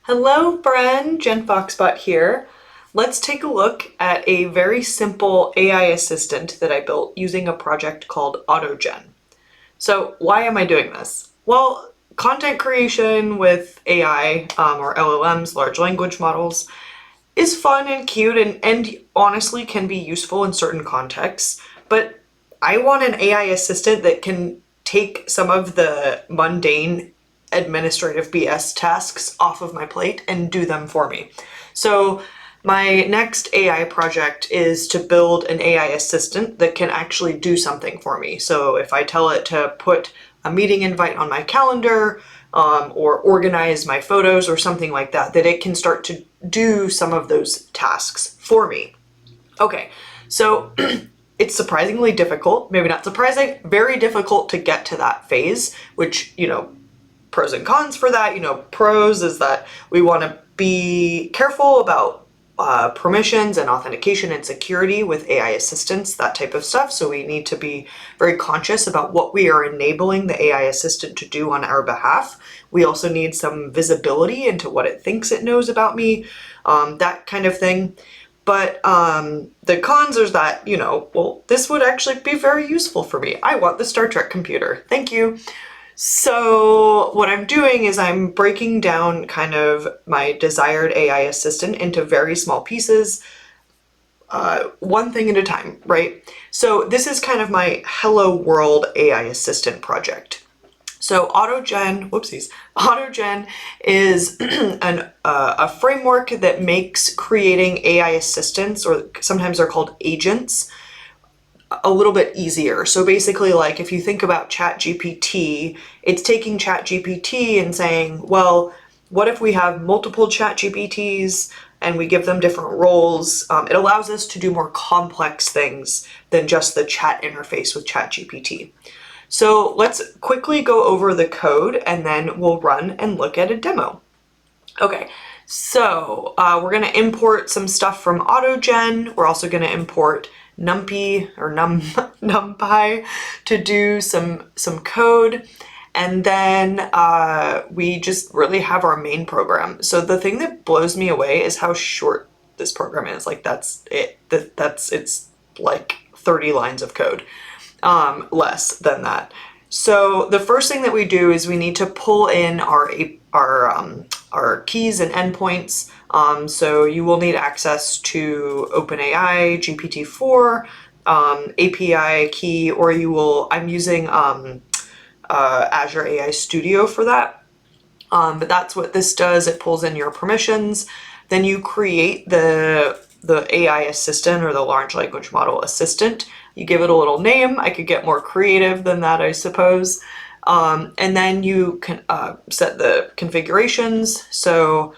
Hello friend, Jen Foxbot here. Let's take a look at a very simple AI assistant that I built using a project called AutoGen. So why am I doing this? Well, content creation with AI or LLMs, large language models, is fun and cute and honestly can be useful in certain contexts, but I want an AI assistant that can take some of the mundane administrative BS tasks off of my plate and do them for me. So my next AI project is to build an AI assistant that can actually do something for me. So if I tell it to put a meeting invite on my calendar, or organize my photos or something like that, that it can start to do some of those tasks for me. Okay, so it's surprisingly difficult, maybe not surprising, very difficult to get to that phase, which, pros and cons for that. Pros is that we want to be careful about permissions and authentication and security with AI assistants, that type of stuff. So we need to be very conscious about what we are enabling the AI assistant to do on our behalf. We also need some visibility into what it thinks it knows about me, that kind of thing. But the cons is that, well, this would actually be very useful for me. I want the Star Trek computer. Thank you. So what I'm doing is I'm breaking down kind of my desired AI assistant into very small pieces, one thing at a time, right? So this is kind of my Hello World AI assistant project. So AutoGen is a framework that makes creating AI assistants, or sometimes they're called agents, a little bit easier. So basically, like if you think about ChatGPT, it's taking ChatGPT and saying, well, what if we have multiple ChatGPTs and we give them different roles? It allows us to do more complex things than just the chat interface with ChatGPT. So let's quickly go over the code and then we'll run and look at a demo. Okay, so we're going to import some stuff from AutoGen. We're also going to import NumPy or NumPy to do some code. And then we just really have our main program. So the thing that blows me away is how short this program is. Like that's it. It's like 30 lines of code, less than that. So the first thing that we do is we need to pull in our keys and endpoints. So you will need access to OpenAI, GPT-4, API key, or I'm using Azure AI Studio for that. But that's what this does. It pulls in your permissions. Then you create the AI assistant or the large language model assistant. You give it a little name. I could get more creative than that, I suppose. And then you can set the configurations. So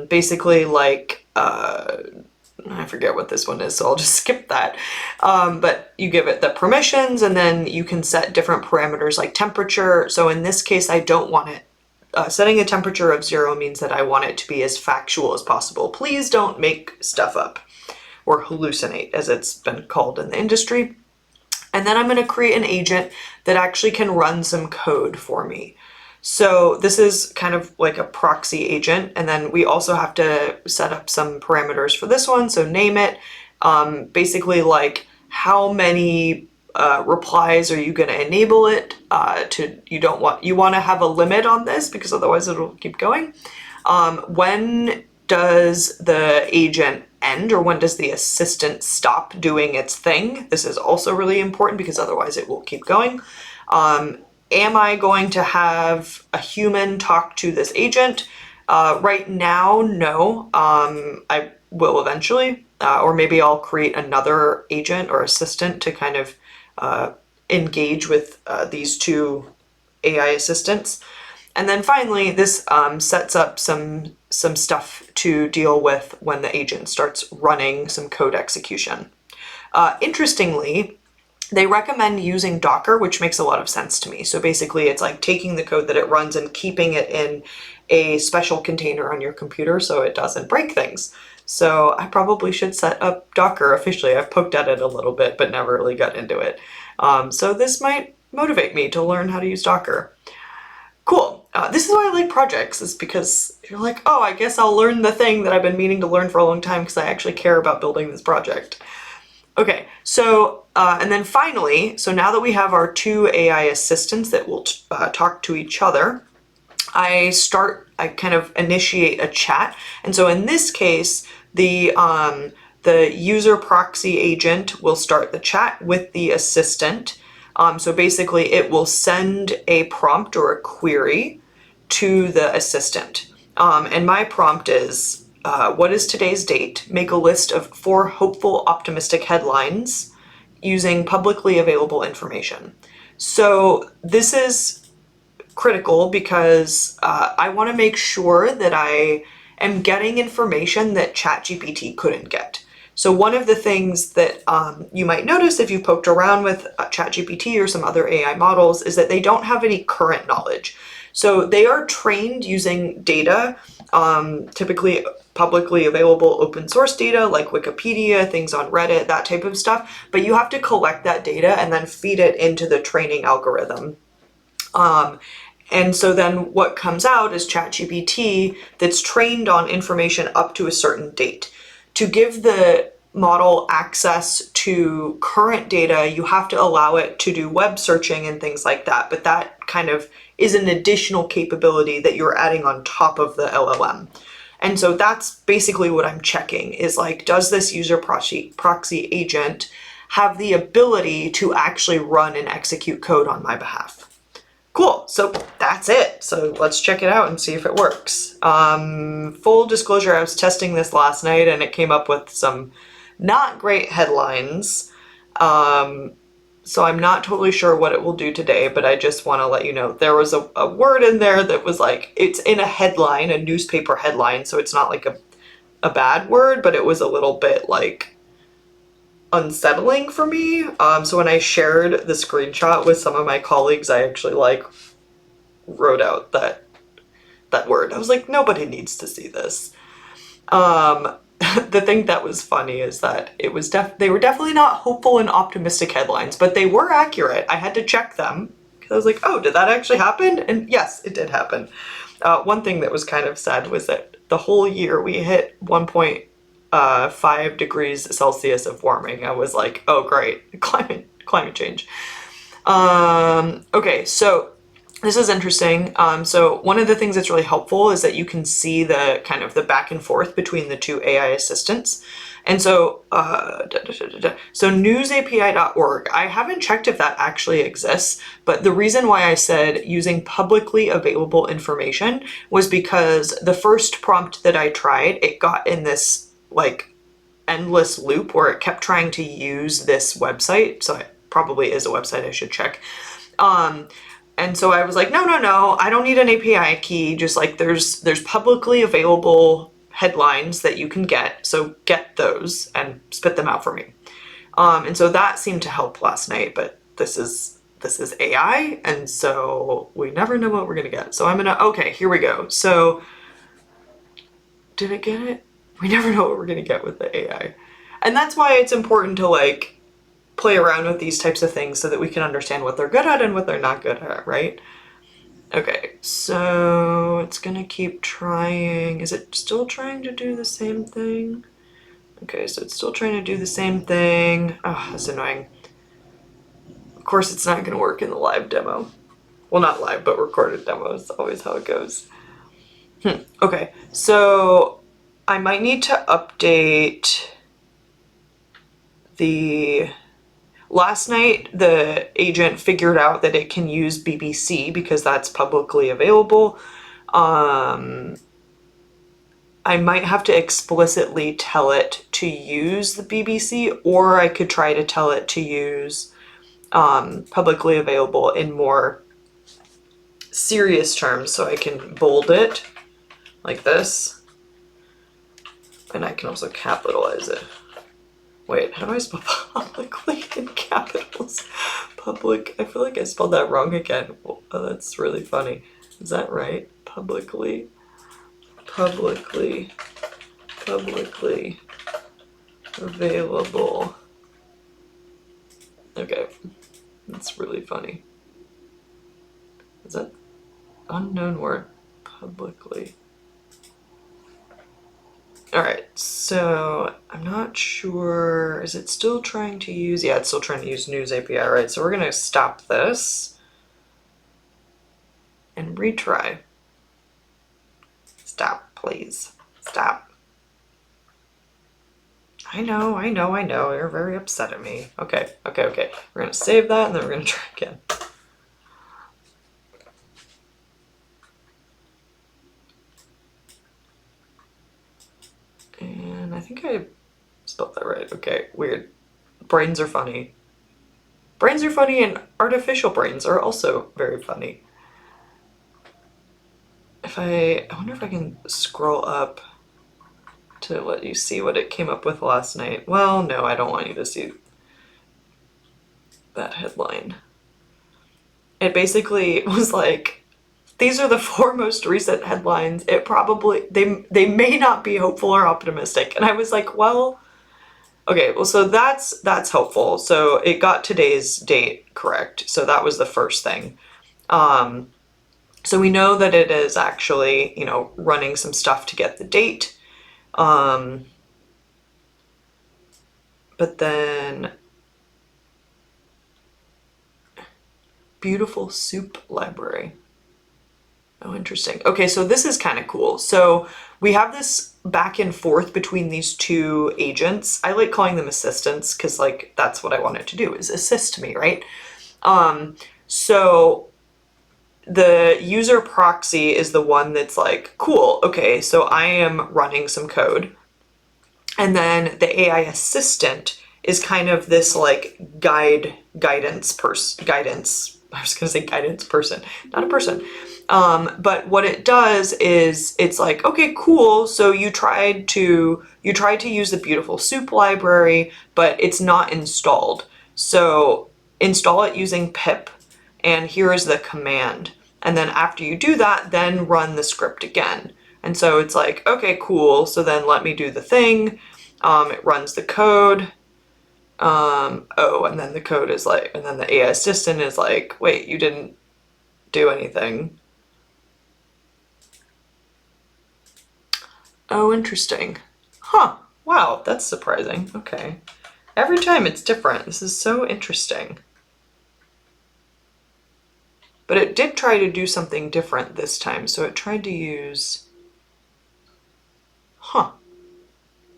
basically like, I forget what this one is, so I'll just skip that. But you give it the permissions and then you can set different parameters like temperature. So in this case, I don't want it. Setting a temperature of 0 means that I want it to be as factual as possible. Please don't make stuff up or hallucinate, as it's been called in the industry. And then I'm going to create an agent that actually can run some code for me. So this is kind of like a proxy agent. And then we also have to set up some parameters for this one. So name it, basically like how many replies are you going to enable it you want to have a limit on this because otherwise it'll keep going. When does the agent end, or when does the assistant stop doing its thing? This is also really important because otherwise it will keep going. Am I going to have a human talk to this agent? Right now, no. I will eventually, or maybe I'll create another agent or assistant to kind of engage with these two AI assistants. And then finally, this sets up some stuff to deal with when the agent starts running some code execution. Interestingly, they recommend using Docker, which makes a lot of sense to me. So basically, it's like taking the code that it runs and keeping it in a special container on your computer so it doesn't break things. So I probably should set up Docker officially. I've poked at it a little bit, but never really got into it. So this might motivate me to learn how to use Docker. Cool. this is why I like projects, is because you're like, oh, I guess I'll learn the thing that I've been meaning to learn for a long time because I actually care about building this project. Okay, so, and then finally, so now that we have our two AI assistants that will talk to each other, I kind of initiate a chat. And so in this case, the user proxy agent will start the chat with the assistant. So basically it will send a prompt or a query to the assistant. And my prompt is, what is today's date? Make a list of 4 hopeful, optimistic headlines using publicly available information. So this is critical because I want to make sure that I am getting information that ChatGPT couldn't get. So one of the things that you might notice if you've poked around with ChatGPT or some other AI models is that they don't have any current knowledge. So they are trained using data, typically publicly available open source data like Wikipedia, things on Reddit, that type of stuff. But you have to collect that data and then feed it into the training algorithm. And so then what comes out is ChatGPT that's trained on information up to a certain date. To give the model access to current data, you have to allow it to do web searching and things like that. But that kind of is an additional capability that you're adding on top of the LLM. And so that's basically what I'm checking is like, does this user proxy agent have the ability to actually run and execute code on my behalf? Cool, so that's it. So let's check it out and see if it works. Full disclosure, I was testing this last night and it came up with some not great headlines. So I'm not totally sure what it will do today, but I just want to let you know there was a word in there that was like, it's in a headline, a newspaper headline, so it's not like a bad word, but it was a little bit like unsettling for me. So when I shared the screenshot with some of my colleagues, I actually like wrote out that word. I was like, nobody needs to see this. The thing that was funny is that it was they were definitely not hopeful and optimistic headlines, but they were accurate. I had to check them because I was like, oh, did that actually happen? And yes, it did happen. One thing that was kind of sad was that the whole year we hit 1.5 degrees Celsius of warming. I was like, oh great, climate change. Okay, so this is interesting. So one of the things that's really helpful is that you can see the kind of the back and forth between the two AI assistants. And so, so newsapi.org, I haven't checked if that actually exists, but the reason why I said using publicly available information was because the first prompt that I tried, it got in this like endless loop where it kept trying to use this website. So it probably is a website I should check. And so I was like, no, I don't need an API key. Just like there's publicly available headlines that you can get. So get those and spit them out for me. And so that seemed to help last night, but this is AI. And so we never know what we're going to get. So okay, here we go. So did it get it? We never know what we're going to get with the AI. And that's why it's important to like play around with these types of things so that we can understand what they're good at and what they're not good at, right? Okay, so it's gonna keep trying. Is it still trying to do the same thing? Okay, so it's still trying to do the same thing. Oh, that's annoying. Of course, it's not gonna work in the live demo. Well, not live, but recorded demo is always how it goes. Okay, so I might need to update the... Last night, the agent figured out that it can use BBC because that's publicly available. I might have to explicitly tell it to use the BBC, or I could try to tell it to use publicly available in more serious terms. So I can bold it like this, and I can also capitalize it. Wait, how do I spell publicly in capitals? Public, I feel like I spelled that wrong again. Oh, that's really funny. Is that right? Publicly available. Okay, that's really funny. Is that Unknown word publicly. All right, so I'm not sure, is it still trying to use, yeah, it's still trying to use news API, right? So we're gonna stop this and retry. Stop, please, stop. I know, you're very upset at me. Okay. We're gonna save that and then we're gonna try again. And I think I spelled that right. Okay, weird. Brains are funny. Brains are funny and artificial brains are also very funny. I wonder if I can scroll up to let you see what it came up with last night. Well, no, I don't want you to see that headline. It basically was like, these are the 4 most recent headlines. It probably, they may not be hopeful or optimistic. And I was like, well, okay, well, so that's helpful. So it got today's date correct. So that was the first thing. So we know that it is actually, running some stuff to get the date. But then beautiful soup library. Oh, interesting. Okay, so this is kind of cool. So we have this back and forth between these two agents. I like calling them assistants because like that's what I want it to do, is assist me, right? So the user proxy is the one that's like, cool, okay, so I am running some code. And then the AI assistant is kind of this like guidance person, I was gonna say guidance person, not a person. But what it does is it's like, okay, cool. So you tried to use the beautiful soup library, but it's not installed. So install it using pip, and here is the command. And then after you do that, then run the script again. And so it's like, okay, cool. So then let me do the thing. It runs the code. And then the code is like, and then the AI assistant is like, wait, you didn't do anything. Oh, interesting. Huh. Wow, that's surprising. Okay. Every time it's different. This is so interesting. But it did try to do something different this time. So it tried to use... Huh.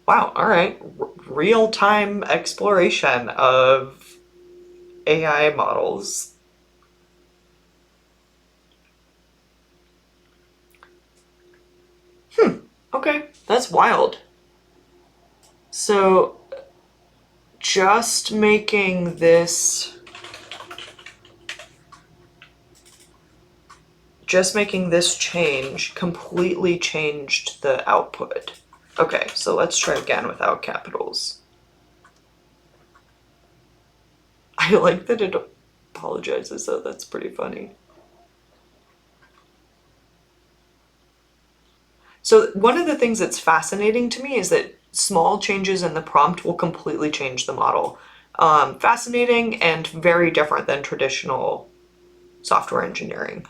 Wow, all right. Real-time exploration of AI models. Okay, that's wild. So just making this change completely changed the output. Okay, so let's try again without capitals. I like that it apologizes, though. That's pretty funny. So one of the things that's fascinating to me is that small changes in the prompt will completely change the model. Fascinating and very different than traditional software engineering.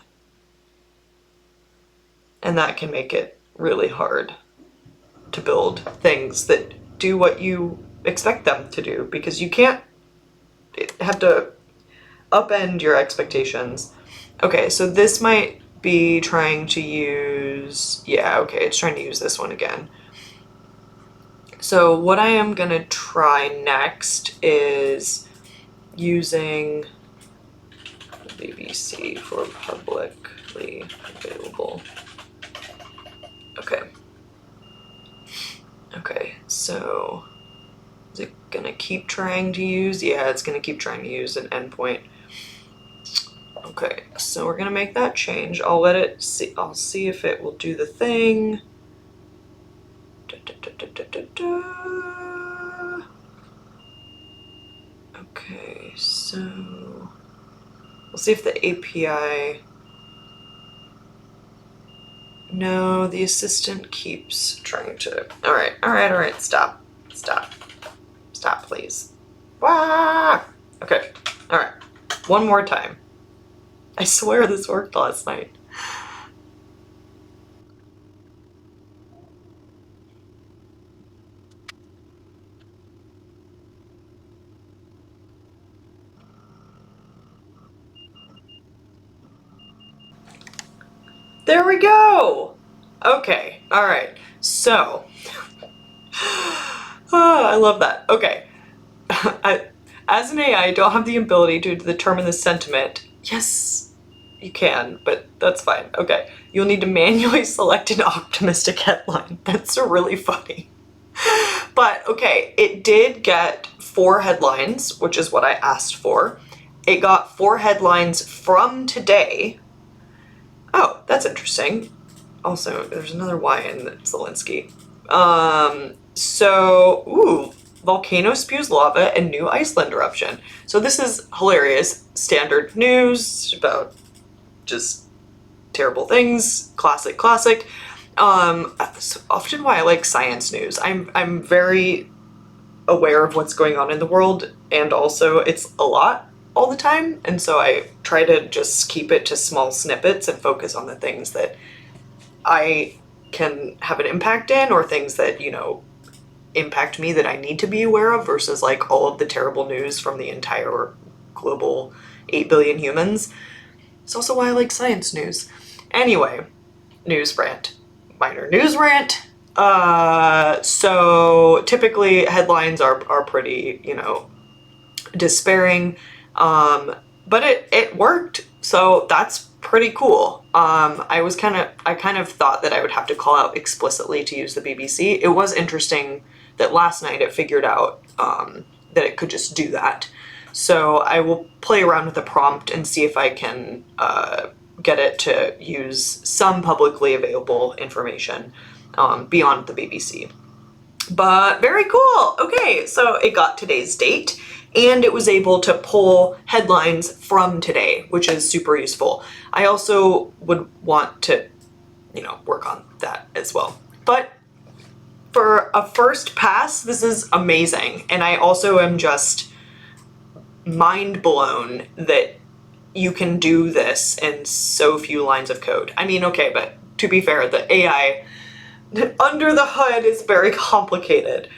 And that can make it really hard to build things that do what you expect them to do, because you can't have to upend your expectations. Okay, so this might be trying to use, yeah, okay, it's trying to use this one again. So what I am gonna try next is using BBC for publicly available. Okay, so is it gonna keep trying to use? Yeah, it's gonna keep trying to use an endpoint. Okay, so we're gonna make that change. I'll let it see. I'll see if it will do the thing. Okay, so we'll see if the API. No, the assistant keeps trying to. All right. Stop, please. Wah! Okay, all right. One more time. I swear this worked last night. There we go. Okay, all right. So, I love that. Okay. As an AI, I don't have the ability to determine the sentiment. Yes, you can, but that's fine. Okay. You'll need to manually select an optimistic headline. That's really funny. But okay, it did get 4 headlines, which is what I asked for. It got 4 headlines from today. Oh, that's interesting. Also, there's another Y in Zelensky. Ooh, volcano spews lava and new Iceland eruption. So this is hilarious. Standard news about just terrible things. Classic, classic. So often why I like science news. I'm very aware of what's going on in the world, and also it's a lot all the time, and so I try to just keep it to small snippets and focus on the things that I can have an impact in, or things that, you know, impact me that I need to be aware of, versus like all of the terrible news from the entire global 8 billion humans. It's also why I like science news. Anyway, news rant. Minor news rant. So typically headlines are pretty, you know, despairing. But it worked, so that's pretty cool. I kind of thought that I would have to call out explicitly to use the BBC. It was interesting that last night it figured out that it could just do that. So I will play around with the prompt and see if I can get it to use some publicly available information beyond the BBC. But very cool. Okay, so it got today's date, and it was able to pull headlines from today, which is super useful. I also would want to, you know, work on that as well. But for a first pass, this is amazing. And I also am just mind blown that you can do this in so few lines of code. I mean, okay, but to be fair, the AI under the hood is very complicated.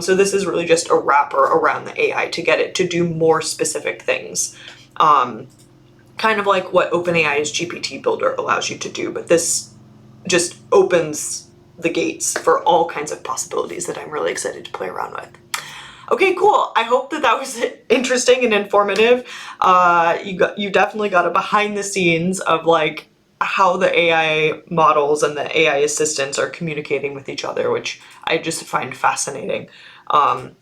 So this is really just a wrapper around the AI to get it to do more specific things. Kind of like what OpenAI's GPT builder allows you to do, but this just opens the gates for all kinds of possibilities that I'm really excited to play around with. Okay, cool. I hope that that was interesting and informative. You definitely got a behind the scenes of like how the AI models and the AI assistants are communicating with each other, which I just find fascinating.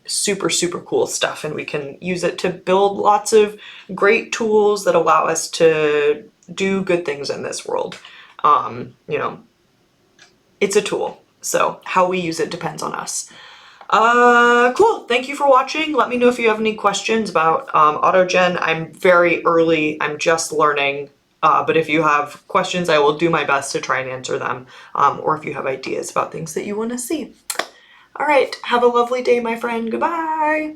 Super, super cool stuff, and we can use it to build lots of great tools that allow us to do good things in this world. You know, it's a tool, so how we use it depends on us. Cool. Thank you for watching. Let me know if you have any questions about AutoGen. I'm very early. I'm just learning. But if you have questions, I will do my best to try and answer them. Or if you have ideas about things that you want to see. All right. Have a lovely day, my friend. Goodbye.